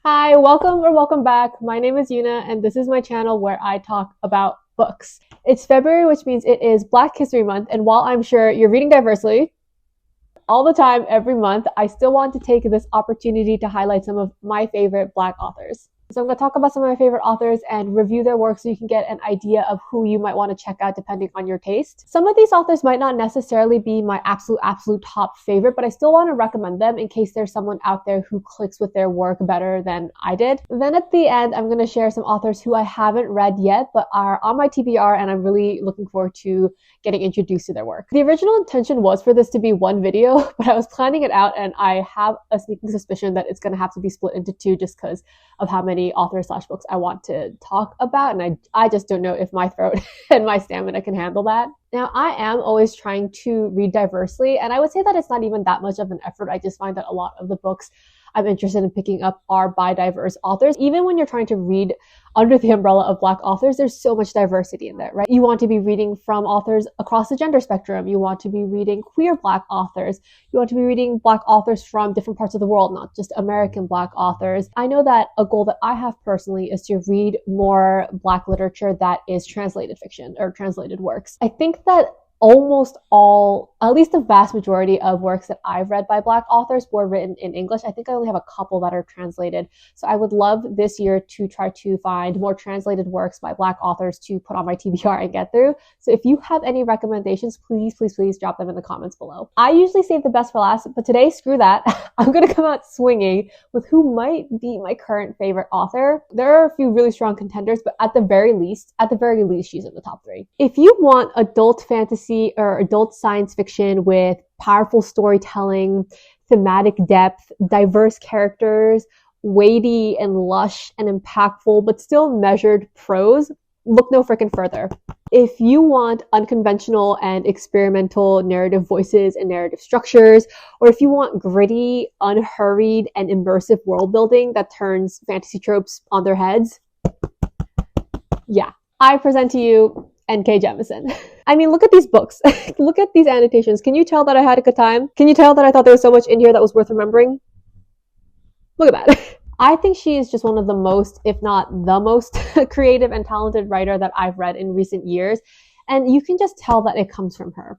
Hi, welcome or welcome back. My name is Yuna, and this is my channel where I talk about books. It's February, which means it is Black History Month, and while I'm sure you're reading diversely all the time, every month, I still want to take this opportunity to highlight some of my favorite Black authors. So I'm going to talk about some of my favorite authors and review their work so you can get an idea of who you might want to check out depending on your taste. Some of these authors might not necessarily be my absolute top favorite, but I still want to recommend them in case there's someone out there who clicks with their work better than I did. Then at the end, I'm going to share some authors who I haven't read yet, but are on my TBR, and I'm really looking forward to getting introduced to their work. The original intention was for this to be one video, but I was planning it out, and I have a sneaking suspicion that it's going to have to be split into two just because of how many authors / books I want to talk about, and I just don't know if my throat and my stamina can handle that. Now, I am always trying to read diversely, and I would say that it's not even that much of an effort. I just find that a lot of the books I'm interested in picking up are by diverse authors. Even when you're trying to read under the umbrella of Black authors, there's so much diversity in there, right? You want to be reading from authors across the gender spectrum. You want to be reading queer Black authors. You want to be reading Black authors from different parts of the world, not just American Black authors. I know that a goal that I have personally is to read more Black literature that is translated fiction or translated works. I think that almost all, at least the vast majority of works that I've read by Black authors were written in English. I think I only have a couple that are translated. So I would love this year to try to find more translated works by Black authors to put on my TBR and get through. So if you have any recommendations, please drop them in the comments below. I usually save the best for last, but today, screw that. I'm going to come out swinging with who might be my current favorite author. There are a few really strong contenders, but at the very least, she's in the top 3. If you want adult fantasy or adult science fiction with powerful storytelling, thematic depth, diverse characters, weighty and lush and impactful, but still measured prose, look no freaking further. If you want unconventional and experimental narrative voices and narrative structures, or if you want gritty, unhurried, and immersive world building that turns fantasy tropes on their heads, yeah, I present to you N.K. Jemisin. I mean, look at these books. Look at these annotations. Can you tell that I had a good time? Can you tell that I thought there was so much in here that was worth remembering? Look at that. I think she is just one of the most, if not the most, creative and talented writer that I've read in recent years. And you can just tell that it comes from her.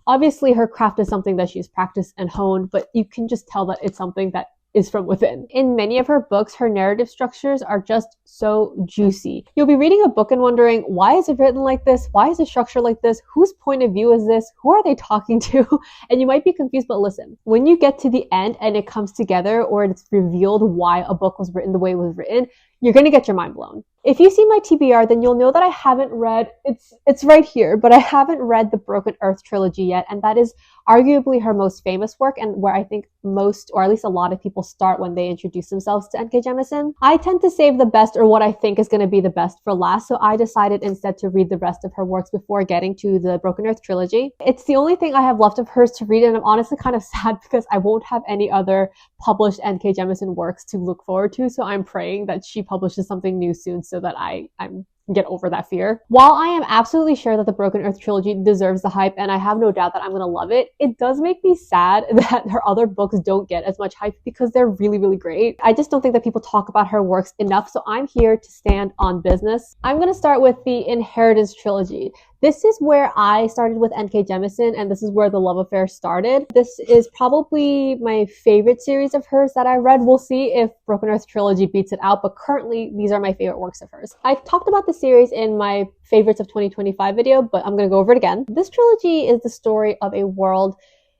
Obviously, her craft is something that she's practiced and honed, but you can just tell that it's something that is from within. In many of her books, her narrative structures are just so juicy. You'll be reading a book and wondering, why is it written like this? Why is it structured like this? Whose point of view is this? Who are they talking to? And you might be confused, but listen, when you get to the end and it comes together or it's revealed why a book was written the way it was written, you're going to get your mind blown. If you see my TBR, then you'll know that I haven't read, it's right here, but I haven't read the Broken Earth trilogy yet, and that is arguably her most famous work and where I think most, or at least a lot of people start when they introduce themselves to N.K. Jemisin. I tend to save the best or what I think is going to be the best for last, so I decided instead to read the rest of her works before getting to the Broken Earth trilogy. It's the only thing I have left of hers to read, and I'm honestly kind of sad because I won't have any other published N.K. Jemisin works to look forward to, so I'm praying that she publishes something new soon so that I'm get over that fear. While I am absolutely sure that the Broken Earth trilogy deserves the hype, and I have no doubt that I'm going to love it, it does make me sad that her other books don't get as much hype because they're really great. I just don't think that people talk about her works enough, so I'm here to stand on business. I'm going to start with the Inheritance trilogy. This is where I started with N.K. Jemisin, and this is where the love affair started. This is probably my favorite series of hers that I read. We'll see if Broken Earth trilogy beats it out, but currently these are my favorite works of hers. I talked about the series in my favorites of 2025 video, but I'm going to go over it again. This trilogy is the story of a world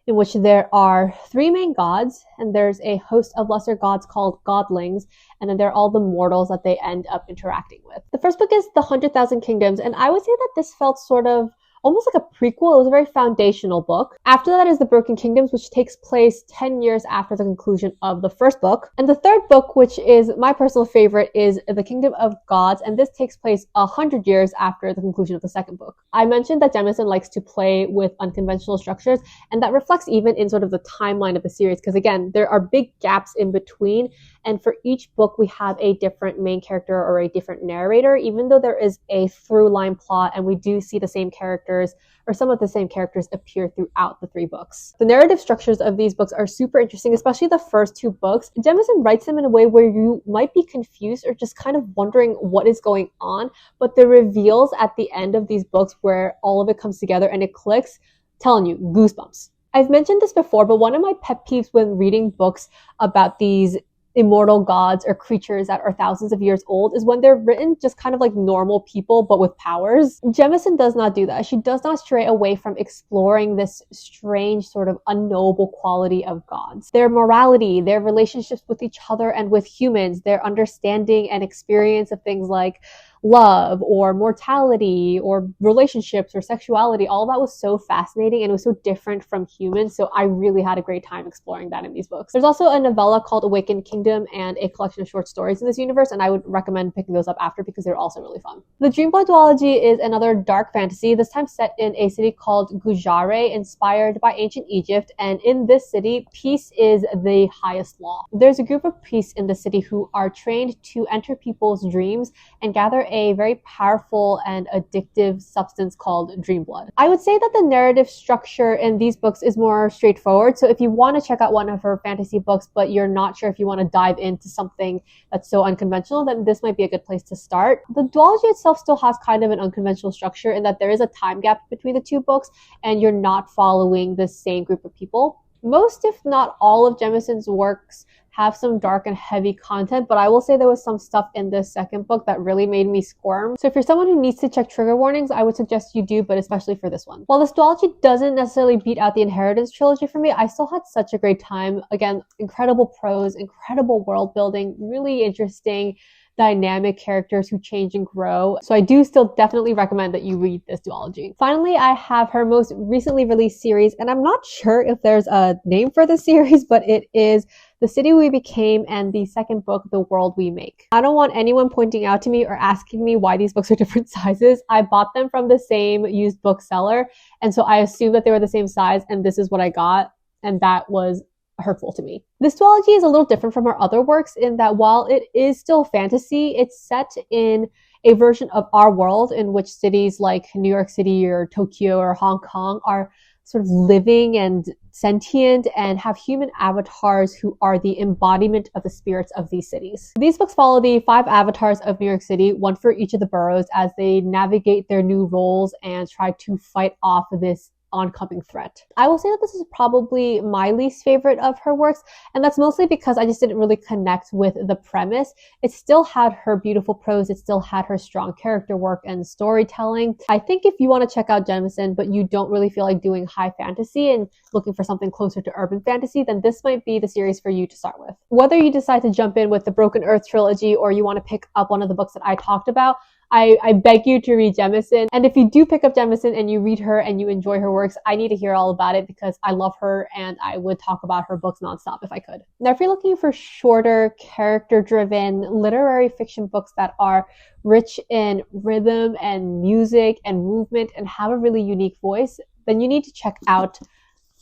in which there are 3 main gods, and there's a host of lesser gods called godlings, and then there are all the mortals that they end up interacting with. The first book is The 100,000 Kingdoms, and I would say that this felt sort of almost like a prequel. It was a very foundational book. After that is The Broken Kingdoms, which takes place 10 years after the conclusion of the first book. And the third book, which is my personal favorite, is The Kingdom of Gods, and this takes place 100 years after the conclusion of the second book. I mentioned that Jemisin likes to play with unconventional structures, and that reflects even in sort of the timeline of the series, because again, there are big gaps in between, and for each book we have a different main character or a different narrator, even though there is a through line plot and we do see the same character characters, or some of the same characters, appear throughout the 3 books. The narrative structures of these books are super interesting, especially the first 2 books. Jemisin writes them in a way where you might be confused or just kind of wondering what is going on, but the reveals at the end of these books where all of it comes together and it clicks, telling you, goosebumps. I've mentioned this before, but one of my pet peeves when reading books about these immortal gods or creatures that are thousands of years old is when they're written just kind of like normal people but with powers. Jemisin does not do that. She does not stray away from exploring this strange sort of unknowable quality of gods. Their morality, their relationships with each other and with humans, their understanding and experience of things like love or mortality or relationships or sexuality, all that was so fascinating and it was so different from humans. So I really had a great time exploring that in these books. There's also a novella called Awakened Kingdom and a collection of short stories in this universe, and I would recommend picking those up after because they're also really fun. The Dreamblood duology is another dark fantasy, this time set in a city called Gujare, inspired by ancient Egypt, and in this city, peace is the highest law. There's a group of priests in the city who are trained to enter people's dreams and gather a very powerful and addictive substance called Dreamblood. I would say that the narrative structure in these books is more straightforward, so if you want to check out one of her fantasy books but you're not sure if you want to dive into something that's so unconventional, then this might be a good place to start. The duology itself still has kind of an unconventional structure in that there is a time gap between the 2 books and you're not following the same group of people. Most, if not all, of Jemisin's works have some dark and heavy content, but I will say there was some stuff in this second book that really made me squirm. So if you're someone who needs to check trigger warnings, I would suggest you do, but especially for this one. While this duology doesn't necessarily beat out the Inheritance trilogy for me, I still had such a great time. Again, incredible prose, incredible world building, really interesting dynamic characters who change and grow. So I do still definitely recommend that you read this duology. Finally, I have her most recently released series, and I'm not sure if there's a name for the series, but it is The City We Became and the second book, The World We Make. I don't want anyone pointing out to me or asking me why these books are different sizes. I bought them from the same used bookseller, and so I assumed that they were the same size, and this is what I got, and that was hurtful to me. This duology is a little different from her other works in that while it is still fantasy, it's set in a version of our world in which cities like New York City or Tokyo or Hong Kong are sort of living and sentient and have human avatars who are the embodiment of the spirits of these cities. These books follow the 5 avatars of New York City, one for each of the boroughs, as they navigate their new roles and try to fight off this oncoming threat. I will say that this is probably my least favorite of her works, and that's mostly because I just didn't really connect with the premise. It still had her beautiful prose, it still had her strong character work and storytelling. I think if you want to check out Jemisin, but you don't really feel like doing high fantasy and looking for something closer to urban fantasy, then this might be the series for you to start with. Whether you decide to jump in with the Broken Earth trilogy or you want to pick up one of the books that I talked about, I beg you to read Jemisin. And if you do pick up Jemisin and you read her and you enjoy her works, I need to hear all about it because I love her and I would talk about her books nonstop if I could. Now, if you're looking for shorter, character-driven literary fiction books that are rich in rhythm and music and movement and have a really unique voice, then you need to check out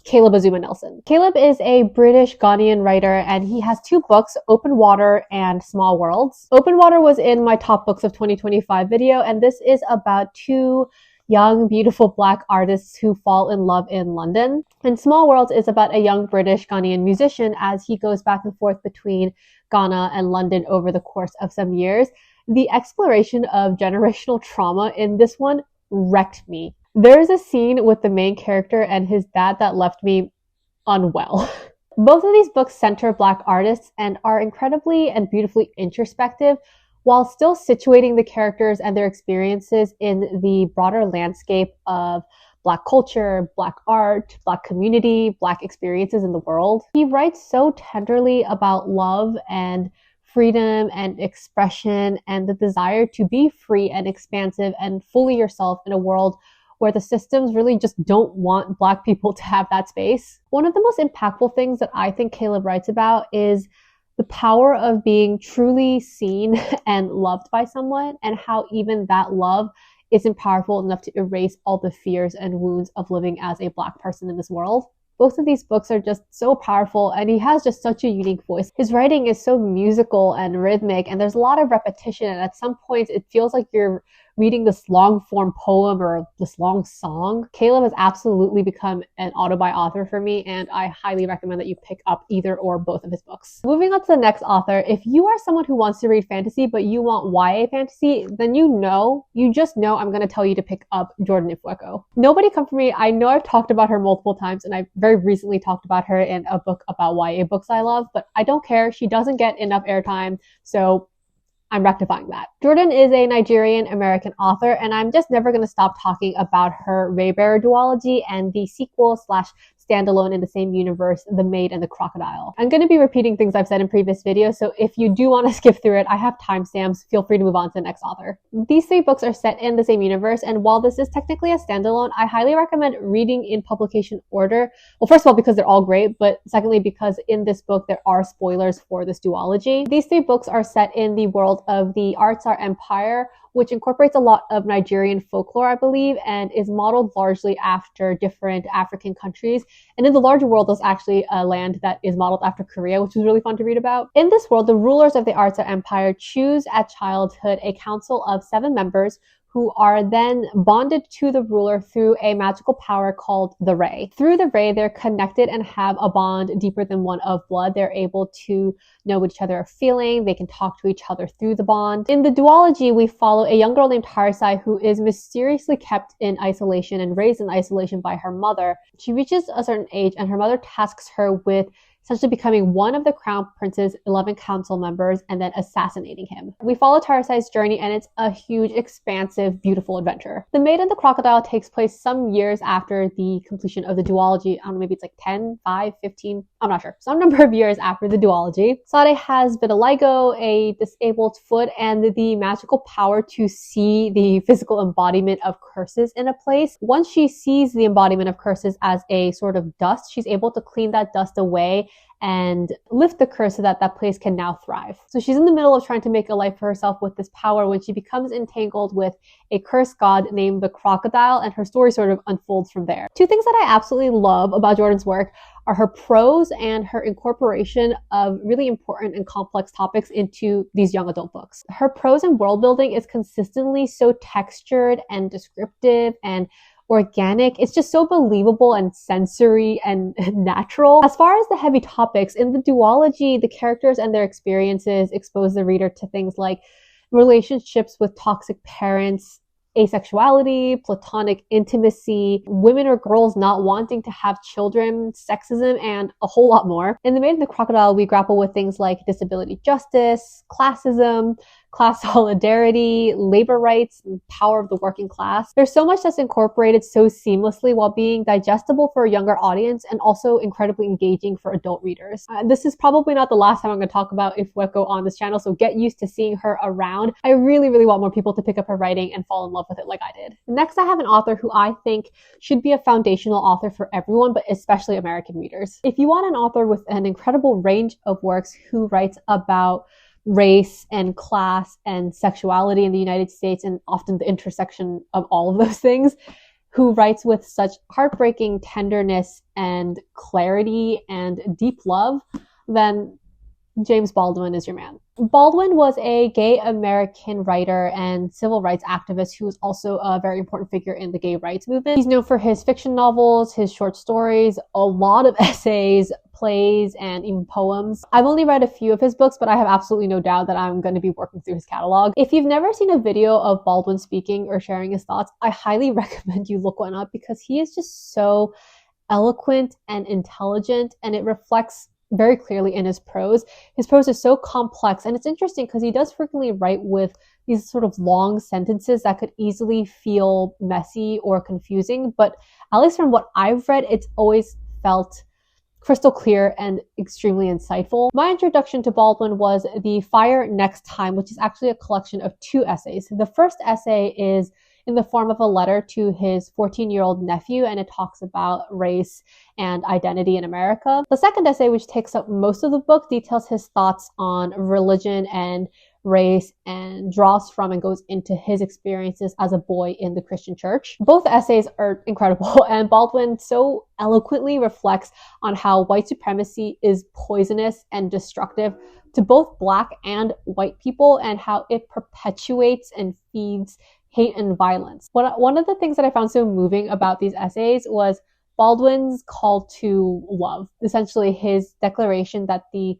Caleb Azumah Nelson. Caleb is a British Ghanaian writer and he has 2 books, Open Water and Small Worlds. Open Water was in my top books of 2025 video, and this is about 2 young, beautiful Black artists who fall in love in London. And Small Worlds is about a young British Ghanaian musician as he goes back and forth between Ghana and London over the course of some years. The exploration of generational trauma in this one wrecked me. There's a scene with the main character and his dad that left me unwell. Both of these books center Black artists and are incredibly and beautifully introspective while still situating the characters and their experiences in the broader landscape of Black culture, Black art, Black community, Black experiences in the world. He writes so tenderly about love and freedom and expression and the desire to be free and expansive and fully yourself in a world where the systems really just don't want Black people to have that space. One of the most impactful things that I think Caleb writes about is the power of being truly seen and loved by someone, and how even that love isn't powerful enough to erase all the fears and wounds of living as a Black person in this world. Both of these books are just so powerful, and he has just such a unique voice. His writing is so musical and rhythmic, and there's a lot of repetition, and at some points it feels like you're reading this long form poem or this long song. Caleb has absolutely become an auto-buy author for me, and I highly recommend that you pick up either or both of his books. Moving on to the next author, if you are someone who wants to read fantasy but you want YA fantasy, then you just know I'm going to tell you to pick up Jordan Ifueko. Nobody Come For Me, I know I've talked about her multiple times, and I very recently talked about her in a book about YA books I love, but I don't care. She doesn't get enough airtime, so I'm rectifying that. Jordan is a Nigerian-American author, and I'm just never going to stop talking about her Raybearer duology and the sequel / standalone in the same universe, The Maid and the Crocodile. I'm going to be repeating things I've said in previous videos, so if you do want to skip through it, I have timestamps. Feel free to move on to the next author. These 3 books are set in the same universe, and while this is technically a standalone, I highly recommend reading in publication order. Well, first of all, because they're all great, but secondly, because in this book, there are spoilers for this duology. These 3 books are set in the world of the Artsar Empire, which incorporates a lot of Nigerian folklore, I believe, and is modeled largely after different African countries. And in the larger world, there's actually a land that is modeled after Korea, which is really fun to read about. In this world, the rulers of the Artsar Empire choose at childhood a council of 7 members who are then bonded to the ruler through a magical power called the Ray. Through the Ray, they're connected and have a bond deeper than one of blood. They're able to know what each other are feeling. They can talk to each other through the bond. In the duology, we follow a young girl named Tarsai who is mysteriously kept in isolation and raised in isolation by her mother. She reaches a certain age and her mother tasks her with essentially becoming one of the Crown Prince's 11 council members and then assassinating him. We follow Tarsai's journey, and it's a huge, expansive, beautiful adventure. The Maid and the Crocodile takes place some years after the completion of the duology. I don't know, maybe it's like 10, 5, 15, I'm not sure. Some number of years after the duology. Sade has vitiligo, a disabled foot, and the magical power to see the physical embodiment of curses in a place. Once she sees the embodiment of curses as a sort of dust, she's able to clean that dust away and lift the curse so that that place can now thrive. So she's in the middle of trying to make a life for herself with this power when she becomes entangled with a cursed god named the Crocodile, and her story sort of unfolds from there. 2 things that I absolutely love about Jordan's work are her prose and her incorporation of really important and complex topics into these young adult books. Her prose and world building is consistently so textured and descriptive and organic. It's just so believable and sensory and natural. As far as the heavy topics, in the duology, the characters and their experiences expose the reader to things like relationships with toxic parents, asexuality, platonic intimacy, women or girls not wanting to have children, sexism, and a whole lot more. In The Maid and the Crocodile, we grapple with things like disability justice, classism, class solidarity, labor rights, and power of the working class. There's so much that's incorporated so seamlessly while being digestible for a younger audience and also incredibly engaging for adult readers. This is probably not the last time I'm going to talk about ifueko on this channel, so get used to seeing her around. I really, really want more people to pick up her writing and fall in love with it like I did. Next, I have an author who I think should be a foundational author for everyone, but especially American readers. If you want an author with an incredible range of works who writes about race and class and sexuality in the United States, and often the intersection of all of those things, who writes with such heartbreaking tenderness and clarity and deep love, then James Baldwin is your man. Baldwin was a gay American writer and civil rights activist who was also a very important figure in the gay rights movement. He's known for his fiction novels, his short stories, a lot of essays, plays, and even poems. I've only read a few of his books, but I have absolutely no doubt that I'm going to be working through his catalog. If you've never seen a video of Baldwin speaking or sharing his thoughts, I highly recommend you look one up because he is just so eloquent and intelligent, and it reflects very clearly in his prose. His prose is so complex, and it's interesting because he does frequently write with these sort of long sentences that could easily feel messy or confusing, but at least from what I've read, it's always felt crystal clear and extremely insightful. My introduction to Baldwin was The Fire Next Time, which is actually a collection of 2 essays. The first essay is in the form of a letter to his 14-year-old nephew, and it talks about race and identity in America. The second essay, which takes up most of the book, details his thoughts on religion and race and draws from and goes into his experiences as a boy in the Christian church. Both essays are incredible, and Baldwin so eloquently reflects on how white supremacy is poisonous and destructive to both Black and white people, and how it perpetuates and feeds hate and violence. One of the things that I found so moving about these essays was Baldwin's call to love, essentially his declaration that the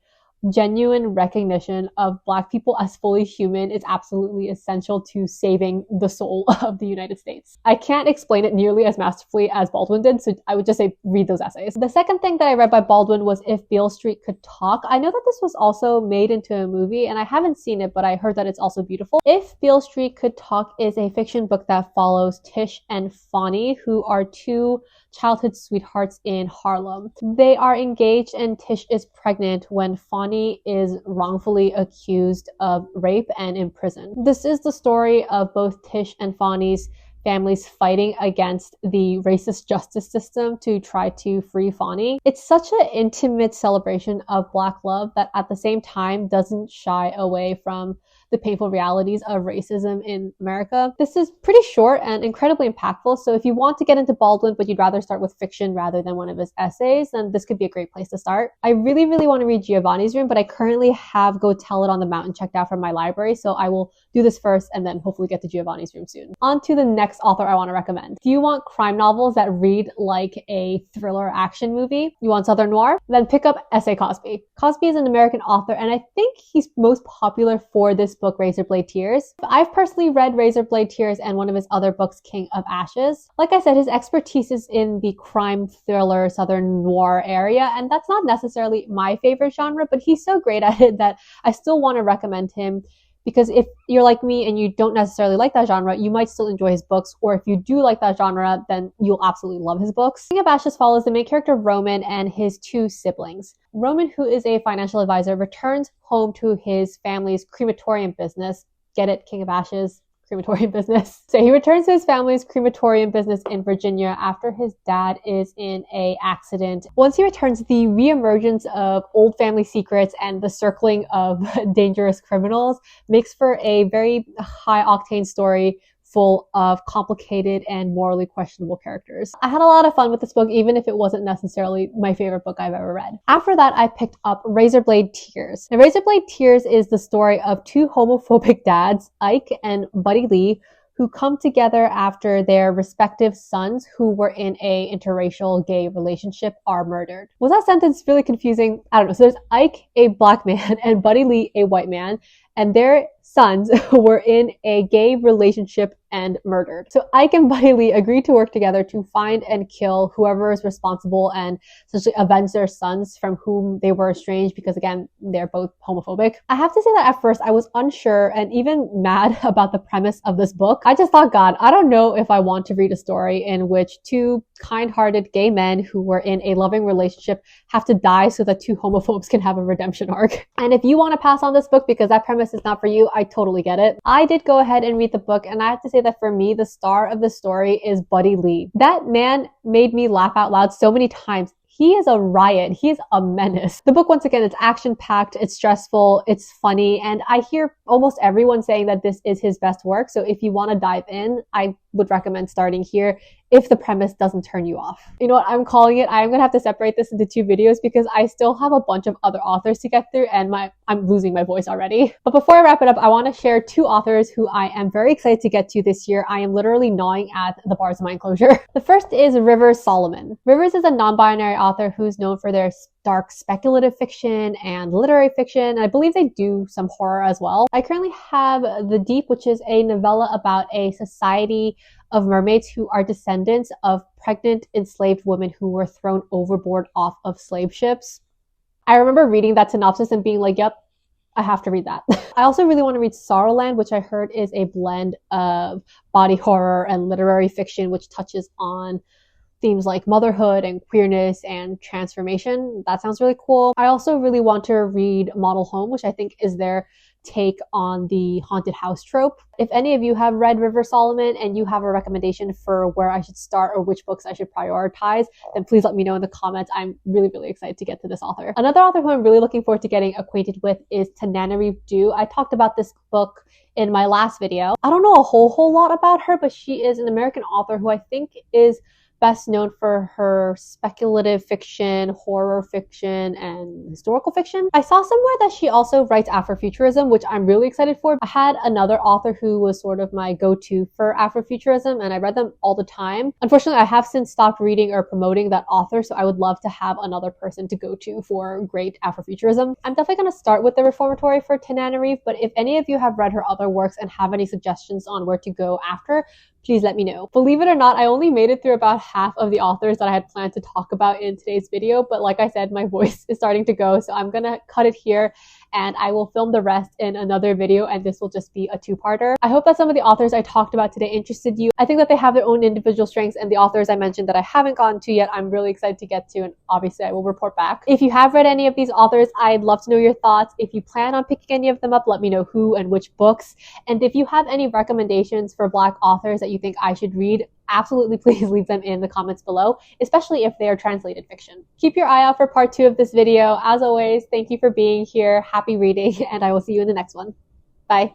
genuine recognition of Black people as fully human is absolutely essential to saving the soul of the United States. I can't explain it nearly as masterfully as Baldwin did, so I would just say read those essays. The second thing that I read by Baldwin was If Beale Street Could Talk. I know that this was also made into a movie, and I haven't seen it, but I heard that it's also beautiful. If Beale Street Could Talk is a fiction book that follows Tish and Fonnie, who are two childhood sweethearts in Harlem. They are engaged and Tish is pregnant when Fonnie is wrongfully accused of rape and imprisoned. This is the story of both Tish and Fonnie's families fighting against the racist justice system to try to free Fonnie. It's such an intimate celebration of Black love that at the same time doesn't shy away from the painful realities of racism in America. This is pretty short and incredibly impactful, so if you want to get into Baldwin but you'd rather start with fiction rather than one of his essays, then this could be a great place to start. I really want to read Giovanni's Room, but I currently have Go Tell It on the Mountain checked out from my library, so I will do this first and then hopefully get to Giovanni's Room soon. On to the next author I want to recommend. Do you want crime novels that read like a thriller action movie? You want Southern Noir? Then pick up S.A. Cosby. Cosby is an American author, and I think he's most popular for this book, Razorblade Tears. I've personally read Razorblade Tears and one of his other books, King of Ashes. Like I said, his expertise is in the crime thriller Southern Noir area, and that's not necessarily my favorite genre, but he's so great at it that I still want to recommend him. Because if you're like me and you don't necessarily like that genre, you might still enjoy his books. Or if you do like that genre, then you'll absolutely love his books. King of Ashes follows the main character Roman and his two siblings. Roman, who is a financial advisor, returns home to his family's crematorium business. Get it? King of Ashes. Crematorium business. So he returns to his family's crematorium business in Virginia after his dad is in an accident. Once he returns, the reemergence of old family secrets and the circling of dangerous criminals makes for a very high octane story full of complicated and morally questionable characters. I had a lot of fun with this book, even if it wasn't necessarily my favorite book I've ever read. After that, I picked up Razorblade Tears. Now, Razorblade Tears is the story of two homophobic dads, Ike and Buddy Lee, who come together after their respective sons who were in a interracial gay relationship are murdered. Was that sentence really confusing? I don't know. So there's Ike, a Black man, and Buddy Lee, a white man, and their sons were in a gay relationship and murdered. So Ike and Buddy Lee agreed to work together to find and kill whoever is responsible and essentially avenge their sons from whom they were estranged because, again, they're both homophobic. I have to say that at first I was unsure and even mad about the premise of this book. I just thought, God, I don't know if I want to read a story in which two kind-hearted gay men who were in a loving relationship have to die so that two homophobes can have a redemption arc. And if you want to pass on this book because that premise is not for you, I totally get it. I did go ahead and read the book, and I have to say that for me, the star of the story is Buddy Lee. That man made me laugh out loud so many times. He is a riot. He is a menace. The book, once again, it's action-packed, it's stressful, it's funny, and I hear almost everyone saying that this is his best work. So if you want to dive in, I would recommend starting here if the premise doesn't turn you off. You know what I'm calling it? I'm gonna have to separate this into two videos because I still have a bunch of other authors to get through and I'm losing my voice already. But before I wrap it up, I want to share two authors who I am very excited to get to this year. I am literally gnawing at the bars of my enclosure. The first is Rivers Solomon. Rivers is a non-binary author who's known for their dark speculative fiction and literary fiction. I believe they do some horror as well. I currently have The Deep, which is a novella about a society of mermaids who are descendants of pregnant enslaved women who were thrown overboard off of slave ships. I remember reading that synopsis and being like, yep, I have to read that. I also really want to read Sorrowland, which I heard is a blend of body horror and literary fiction, which touches on themes like motherhood and queerness and transformation. That sounds really cool. I also really want to read Model Home, which I think is their take on the haunted house trope. If any of you have read River Solomon and you have a recommendation for where I should start or which books I should prioritize, then please let me know in the comments. I'm really excited to get to this author. Another author who I'm really looking forward to getting acquainted with is Tananarive. I talked about this book in my last video. I don't know a whole lot about her, but she is an American author who I think is best known for her speculative fiction, horror fiction, and historical fiction. I saw somewhere that she also writes Afrofuturism, which I'm really excited for. I had another author who was sort of my go-to for Afrofuturism, and I read them all the time. Unfortunately, I have since stopped reading or promoting that author, so I would love to have another person to go to for great Afrofuturism. I'm definitely going to start with the Reformatory for Tananarive, but if any of you have read her other works and have any suggestions on where to go after, please let me know. Believe it or not, I only made it through about half of the authors that I had planned to talk about in today's video, but like I said, my voice is starting to go, so I'm gonna cut it here and I will film the rest in another video, and this will just be a two-parter. I hope that some of the authors I talked about today interested you. I think that they have their own individual strengths, and the authors I mentioned that I haven't gotten to yet, I'm really excited to get to, and obviously I will report back. If you have read any of these authors, I'd love to know your thoughts. If you plan on picking any of them up, let me know who and which books. And if you have any recommendations for Black authors that you think I should read, absolutely please leave them in the comments below, especially if they are translated fiction. Keep your eye out for part 2 of this video. As always, thank you for being here. Happy reading, and I will see you in the next one. Bye.